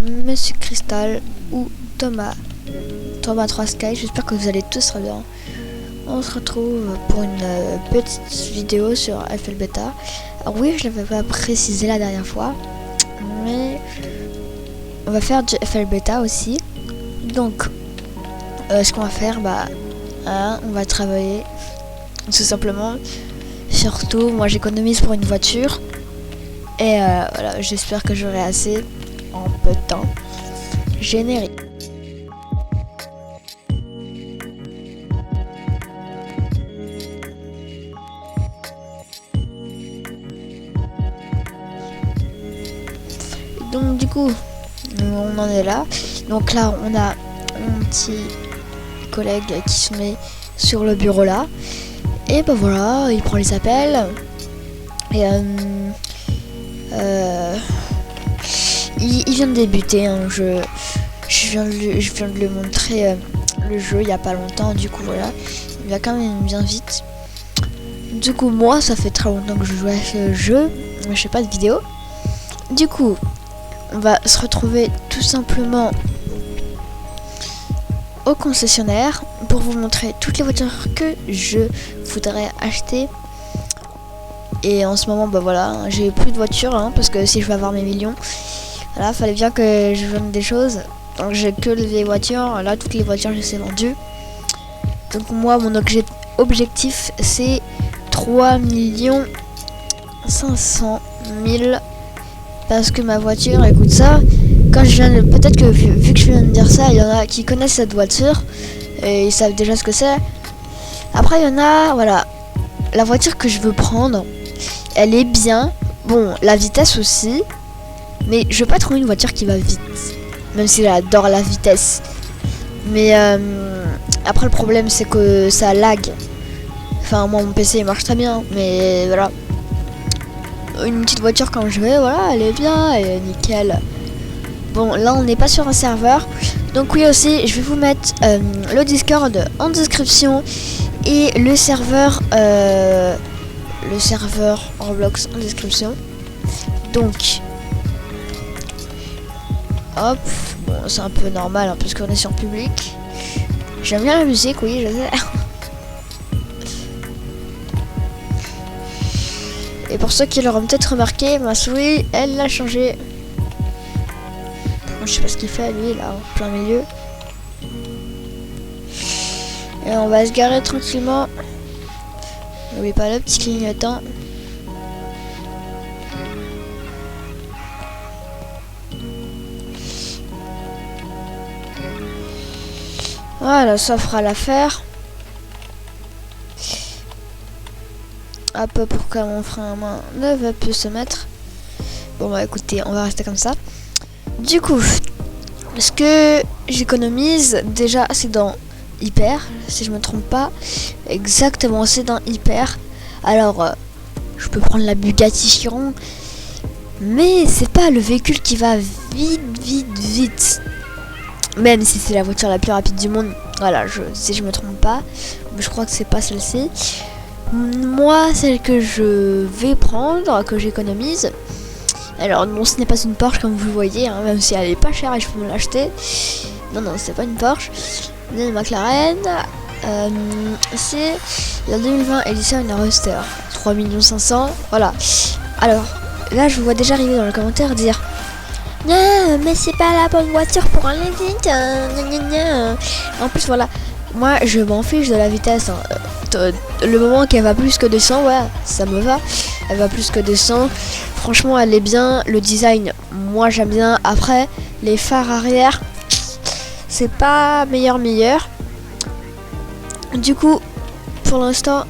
Monsieur Crystal ou Thomas 3 Sky. J'espère que vous allez tous très bien. On se retrouve pour une petite vidéo sur FL Beta. Alors oui, je ne l'avais pas précisé la dernière fois, mais on va faire du FL Beta aussi. Donc ce qu'on va faire, on va travailler tout simplement. Surtout moi j'économise pour une voiture et voilà, j'espère que j'aurai assez en peu de temps. Générique. Donc du coup on en est là. Donc là on a mon petit collègue qui se met sur le bureau là. Et bah voilà, il prend les appels. Et il vient de débuter, hein. Je viens de lui montrer le jeu il y a pas longtemps. Du coup voilà, il va quand même bien vite. Du coup moi ça fait très longtemps que je joue à ce jeu, mais je fais pas de vidéo. Du coup on va se retrouver tout simplement au concessionnaire pour vous montrer toutes les voitures que je voudrais acheter. Et en ce moment voilà, j'ai plus de voitures parce que si je veux avoir mes millions, voilà, fallait bien que je vende des choses. Donc j'ai que les vieilles voitures. Là toutes les voitures je les ai vendues. Donc moi mon objectif c'est 3 500 000 parce que ma voiture écoute ça. Quand je viens de, peut-être que vu que je viens de dire ça, il y en a qui connaissent cette voiture et ils savent déjà ce que c'est. Après il y en a, voilà, la voiture que je veux prendre, elle est bien. Bon, la vitesse aussi, mais je veux pas trouver une voiture qui va vite, même si j'adore la vitesse. Mais après le problème c'est que ça lag. Enfin moi mon PC il marche très bien, mais voilà. Une petite voiture quand je vais, voilà, elle est bien, elle est nickel. Bon, là on n'est pas sur un serveur, donc oui aussi, je vais vous mettre le Discord en description et le serveur Roblox en description. Donc, hop, bon c'est un peu normal parce qu'on est sur public. J'aime bien la musique, oui, je sais. Et pour ceux qui l'auront peut-être remarqué, ma souris, elle l'a changé. Je sais pas ce qu'il fait lui là, en plein milieu. Et on va se garer tranquillement. N'oubliez pas le petit clignotant. Voilà, ça fera l'affaire. Hop, pour que mon frein à main ne va plus se mettre. Bon bah écoutez, on va rester comme ça. Du coup, ce que j'économise déjà c'est dans Hyper, si je me trompe pas. Exactement, c'est dans Hyper. Alors, je peux prendre la Bugatti Chiron, mais c'est pas le véhicule qui va vite. Même si c'est la voiture la plus rapide du monde. Voilà, si je me trompe pas, mais je crois que c'est pas celle-ci. Moi, celle que je vais prendre, que j'économise. Alors non, ce n'est pas une Porsche comme vous le voyez, même si elle est pas chère et je peux me l'acheter. Non, c'est pas une Porsche. C'est une McLaren. C'est la 2020 édition une Roadster. 3 500 000. Voilà. Alors là, je vous vois déjà arriver dans le commentaire dire non, mais c'est pas la bonne voiture pour un leasing. En plus, voilà. Moi, je m'en fiche de la vitesse. Le moment qu'elle va plus que 200, ouais, ça me va. Elle va plus que 200. Franchement, elle est bien. Le design, moi, j'aime bien. Après, les phares arrière, c'est pas meilleur. Du coup, pour l'instant,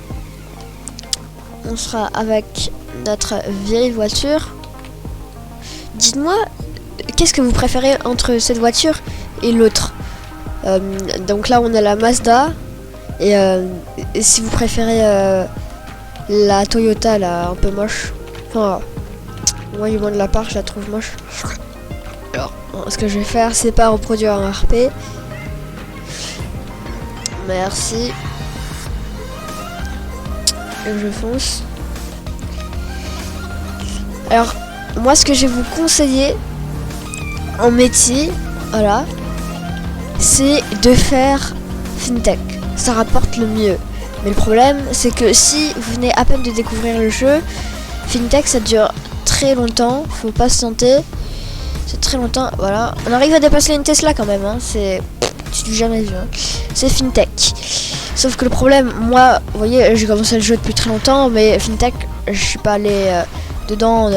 on sera avec notre vieille voiture. Dites-moi, qu'est-ce que vous préférez entre cette voiture et l'autre? Donc là, on a la Mazda. Et si vous préférez la Toyota là, un peu moche, enfin moi du moins de la part je la trouve moche. Alors ce que je vais faire c'est pas reproduire un RP. Merci. Et je fonce. Alors moi ce que je vais vous conseiller, en métier, voilà, c'est de faire FinTech. Ça rapporte le mieux. Mais le problème, c'est que si vous venez à peine de découvrir le jeu, FinTech ça dure très longtemps, faut pas se tenter. C'est très longtemps, voilà. On arrive à dépasser une Tesla quand même, hein. C'est jamais vu. Hein. C'est FinTech. Sauf que le problème, moi, vous voyez, j'ai commencé le jeu depuis très longtemps, mais FinTech, je suis pas allé dedans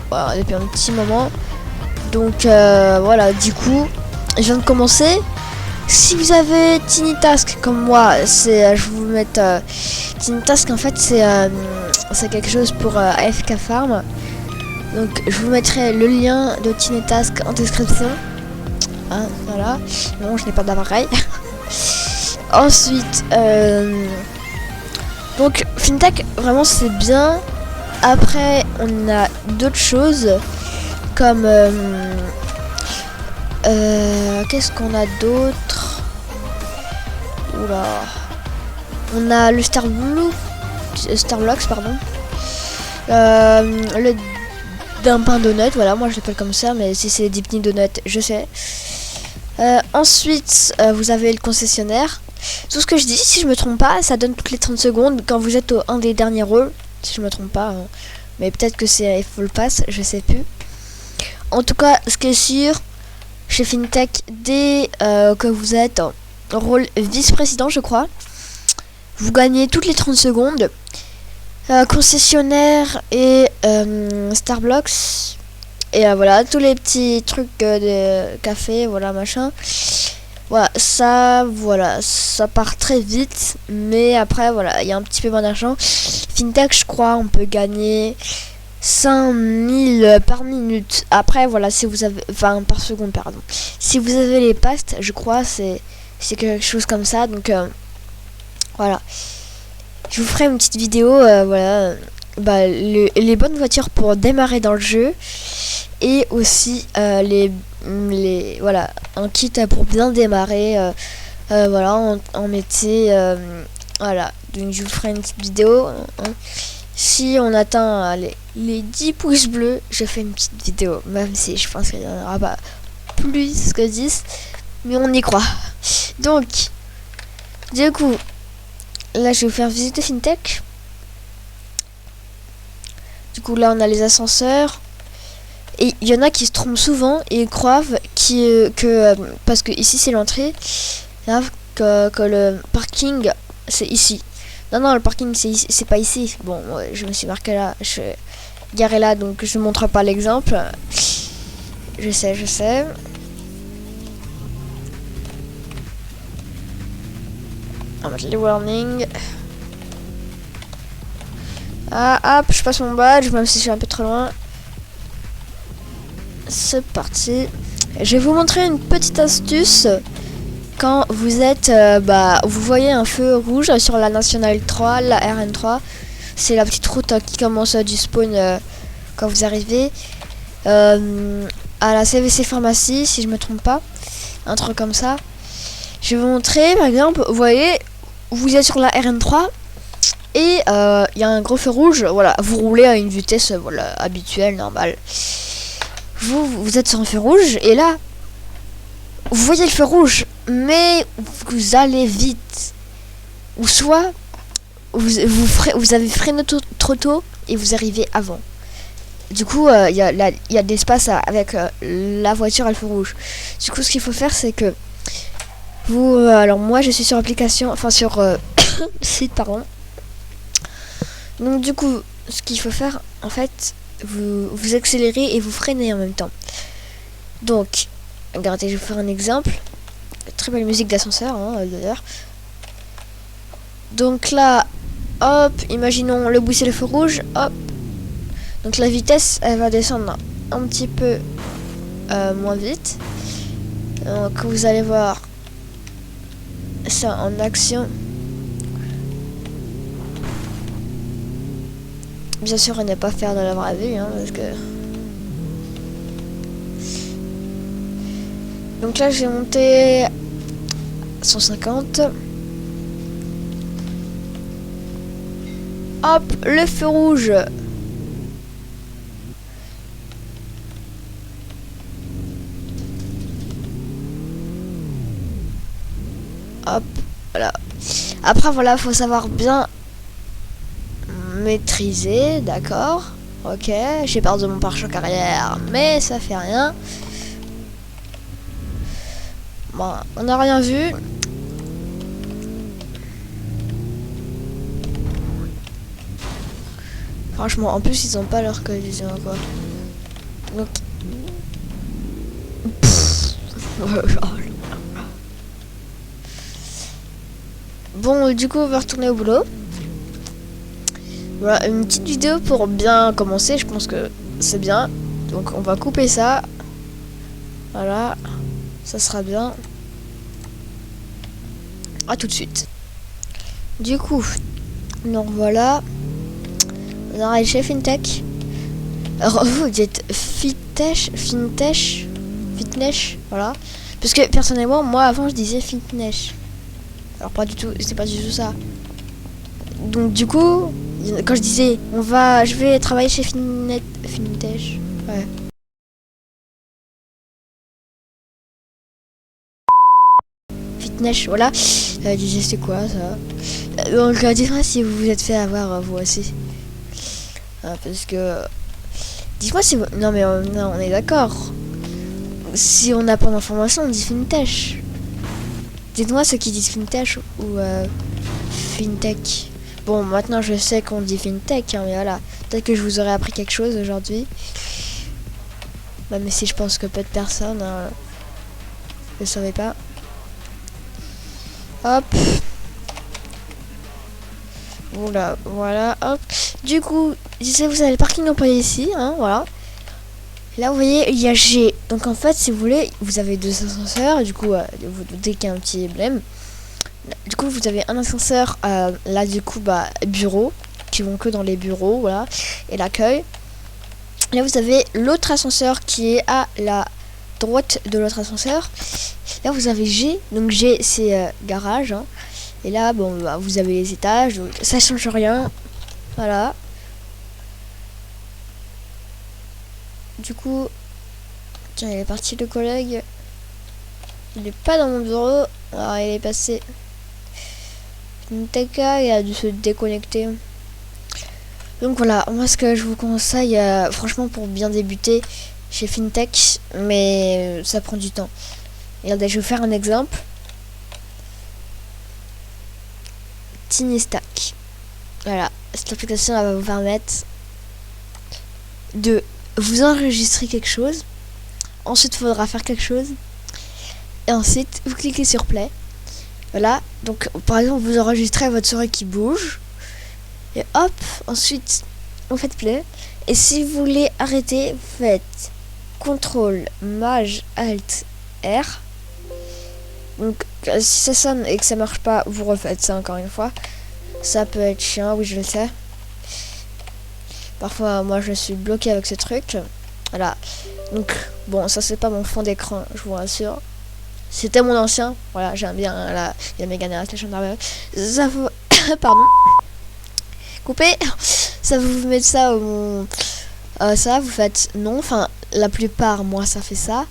voilà, depuis un petit moment. Donc voilà, du coup, je viens de commencer. Si vous avez Tiny Task comme moi, c'est, je vais vous mettre Tiny Task. En fait, c'est quelque chose pour AFK Farm. Donc, je vous mettrai le lien de Tiny Task en description. Hein, voilà. Non, je n'ai pas d'appareil. Ensuite, donc FinTech, vraiment c'est bien. Après, on a d'autres choses comme qu'est-ce qu'on a d'autre? Oula. On a le Starblocks, pardon. Le d'un pain donut, voilà, moi je l'appelle comme ça, mais si c'est des petits donuts, je sais. Ensuite, vous avez le concessionnaire. Tout ce que je dis, si je me trompe pas, ça donne toutes les 30 secondes quand vous êtes au un des derniers rôles, si je me trompe pas. Hein. Mais peut-être que c'est il faut le pass, je sais plus. En tout cas, ce qui est sûr, chez FinTech, dès que vous êtes en rôle vice-président, je crois, vous gagnez toutes les 30 secondes. Concessionnaire et Starblocks. Et voilà, tous les petits trucs de café, voilà, machin. Voilà, ça part très vite. Mais après, voilà, il y a un petit peu moins d'argent. FinTech, je crois, on peut gagner 5000 par minute. Après, voilà, si vous avez... Enfin, par seconde, pardon. Si vous avez les pastes, je crois, c'est quelque chose comme ça. Donc, voilà. Je vous ferai une petite vidéo, voilà, bah, les bonnes voitures pour démarrer dans le jeu. Et aussi voilà, un kit pour bien démarrer, voilà, en métier, voilà. Donc je vous ferai une petite vidéo. Hein. Si on atteint les 10 pouces bleus, je fais une petite vidéo. Même si je pense qu'il n'y en aura pas plus que 10. Mais on y croit. Donc, du coup, là je vais vous faire visiter FinTech. Du coup là on a les ascenseurs. Et il y en a qui se trompent souvent et croient que parce que ici c'est l'entrée, que le parking c'est ici. Non, le parking c'est pas ici. Bon, ouais, je me suis marqué là, je suis garé là, donc je ne montre pas l'exemple. Je sais. On va mettre les warnings. Ah, hop, je passe mon badge, même si je suis un peu trop loin. C'est parti. Je vais vous montrer une petite astuce. Quand vous êtes, vous voyez un feu rouge sur la Nationale 3, la RN3. C'est la petite route qui commence du spawn quand vous arrivez. À la CVC Pharmacie, si je me trompe pas. Un truc comme ça. Je vais vous montrer, par exemple, vous voyez, vous êtes sur la RN3. Et il y a un gros feu rouge. Voilà, vous roulez à une vitesse habituelle, normale. Vous êtes sur un feu rouge et là vous voyez le feu rouge mais vous allez vite, ou soit vous avez freiné trop tôt et vous arrivez avant. Du coup il y a de l'espace avec la voiture à le feu rouge. Du coup ce qu'il faut faire c'est que vous alors moi je suis sur application, enfin sur site pardon. Donc du coup ce qu'il faut faire en fait, vous accélérez et vous freinez en même temps. Donc, regardez, je vais vous faire un exemple. Très belle musique d'ascenseur, hein, d'ailleurs. Donc là, hop, imaginons le bout c'est le feu rouge, hop. Donc la vitesse, elle va descendre un petit peu moins vite. Donc vous allez voir ça en action. Bien sûr, à ne pas faire de la vraie vie, hein, parce que... Donc là, j'ai monté 150. Hop, le feu rouge. Hop, voilà. Après, voilà, faut savoir bien maîtriser, d'accord. Ok, j'ai perdu mon pare-choc arrière, mais ça fait rien. Bon, on n'a rien vu. Franchement, en plus, ils ont pas leur collision, quoi. Donc... Bon, du coup, on va retourner au boulot. Voilà, une petite vidéo pour bien commencer, je pense que c'est bien. Donc, on va couper ça. Voilà, ça sera bien. À tout de suite. Du coup, donc voilà. On arrive chez Fintech. Alors, vous dites Fitness, voilà. Parce que personnellement, moi avant je disais fitness. Alors pas du tout, c'est pas du tout ça. Donc du coup, quand je disais je vais travailler chez Fintech, ouais. Fitness, voilà. Je disais c'est quoi ça. Donc dites-moi si vous vous êtes fait avoir vous aussi. Parce que dites-moi si vous... Non mais non, on est d'accord. Si on n'a pas d'informations, on dit Fintech. Dites-moi ceux qui disent Fintech ou Fintech. Bon, maintenant je sais qu'on dit Fintech, hein, mais voilà. Peut-être que je vous aurais appris quelque chose aujourd'hui. Même si je pense que peu de personnes ne savaient pas. Hop. Voilà, voilà, hop. Du coup, je sais, vous avez le parking employé ici, hein, voilà. Là, vous voyez, il y a G. Donc, en fait, si vous voulez, vous avez deux ascenseurs. Du coup, vous doutez qu'il y a un petit emblème. Du coup, vous avez un ascenseur, là, du coup, bureau, qui vont que dans les bureaux, voilà. Et l'accueil. Là, vous avez l'autre ascenseur qui est à la droite de l'autre ascenseur. Là, vous avez G. Donc, G, c'est garage, hein. Et là, bon, vous avez les étages. Donc, ça change rien. Voilà. Du coup, tiens, il est parti le collègue. Il est pas dans mon bureau. Alors, il est passé. Ninteka, il a dû se déconnecter. Donc voilà, moi ce que je vous conseille, franchement pour bien débuter chez Fintech, mais ça prend du temps. Regardez, je vais vous faire un exemple. TinyStack. Voilà, cette application elle va vous permettre de vous enregistrer quelque chose. Ensuite, il faudra faire quelque chose. Et ensuite, vous cliquez sur Play. Voilà, donc par exemple, vous enregistrez votre souris qui bouge. Et hop, ensuite, vous faites Play. Et si vous voulez arrêter, vous faites CTRL, MAJ, ALT, R. Donc, si ça sonne et que ça marche pas, vous refaites ça encore une fois. Ça peut être chiant, oui, je le sais. Parfois, moi, je suis bloqué avec ce truc. Voilà. Donc, bon, ça, c'est pas mon fond d'écran, je vous rassure. C'était mon ancien. Voilà, j'aime bien la Mega Narration Marvel. Ça vous... Pardon. Coupé. Ça vous met ça au... ça, vous faites non. Enfin, la plupart, moi, ça fait ça.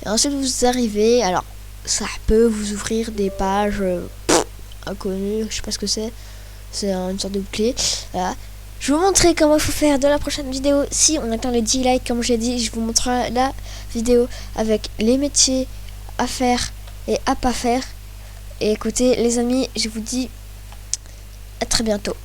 Et ensuite, vous arrivez... Alors, ça peut vous ouvrir des pages inconnues. Je sais pas ce que c'est. C'est une sorte de clé. Voilà. Je vais vous montrer comment il faut faire dans la prochaine vidéo. Si on atteint les 10 likes, comme j'ai dit, je vous montrerai la vidéo avec les métiers à faire et à pas faire. Et écoutez, les amis, je vous dis à très bientôt.